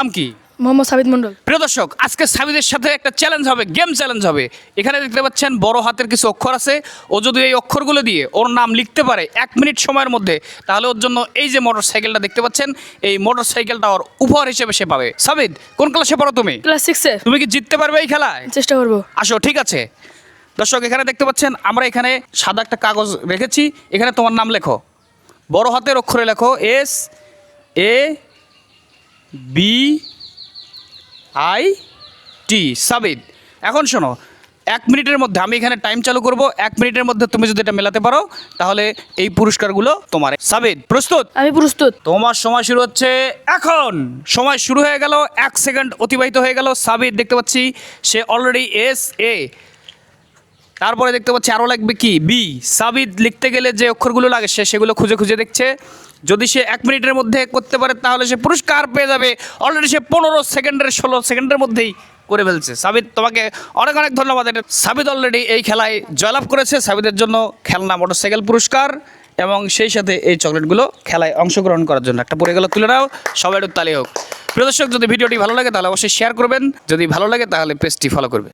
নাম কি? মোহাম্মদ সাবিত মন্ডল। প্রিয় দর্শক, আজকে সাবিদের সাথে একটা চ্যালেঞ্জ হবে, গেম চ্যালেঞ্জ হবে। এখানে দেখতে পাচ্ছেন বড় হাতের কিছু অক্ষর আছে। ও যদি এই অক্ষরগুলো দিয়ে ওর নাম লিখতে পারে 1 মিনিট সময়ের মধ্যে, তাহলে ওর জন্য এই যে মোটর সাইকেলটা দেখতে পাচ্ছেন, এই মোটর সাইকেলটা ওর উপহার হিসেবে সে পাবে। সাবিদ, কোন ক্লাসে পড়ো তুমি? ক্লাস 6-এ। তুমি কি জিততে পারবে এই খেলায়? চেষ্টা করবো। আসো, ঠিক আছে। দর্শক, এখানে দেখতে পাচ্ছেন আমরা এখানে সাদা একটা কাগজ রেখেছি। এখানে তোমার নাম লেখো, বড় হাতের অক্ষরে লেখো SABIT, সাবিদ। এখন শোনো, 1 মিনিটের মধ্যে আমি এখানে টাইম চালু করব। 1 মিনিটের মধ্যে তুমি যদি এটা মেলাতে পারো, তাহলে এই পুরস্কারগুলো তোমার। সাবিদ, প্রস্তুত? আমি প্রস্তুত। তোমার সময় শুরু হচ্ছে এখন। সময় শুরু হয়ে গেল, 1 সেকেন্ড অতিবাহিত হয়ে গেল। সাবিদ দেখতে পাচ্ছি সে অলরেডি SA, তারপরে দেখতে পাচ্ছি আরও লাগবে কি বি। সাবিদ লিখতে গেলে যে অক্ষরগুলো লাগে সে সেগুলো খুঁজে খুঁজে দেখছে। যদি সে 1 মিনিটের মধ্যে করতে পারে তাহলে সে পুরস্কার পেয়ে যাবে। অলরেডি সে 15 সেকেন্ডের 16 সেকেন্ডের মধ্যেই করে ফেলছে। সাবিদ, তোমাকে অনেক অনেক ধন্যবাদ। সাবিদ অলরেডি এই খেলায় জয়লাভ করেছে। সাবিদের জন্য খেলনা মোটরসাইকেল পুরস্কার এবং সেই সাথে এই চকলেটগুলো খেলায় অংশগ্রহণ করার জন্য একটা পড়ে গেল, তুলে নাও। সবাই একটু তালি হোক। প্রিয় দর্শক, যদি ভিডিওটি ভালো লাগে তাহলে অবশ্যই শেয়ার করবেন। যদি ভালো লাগে তাহলে পেজটি ফলো করবে।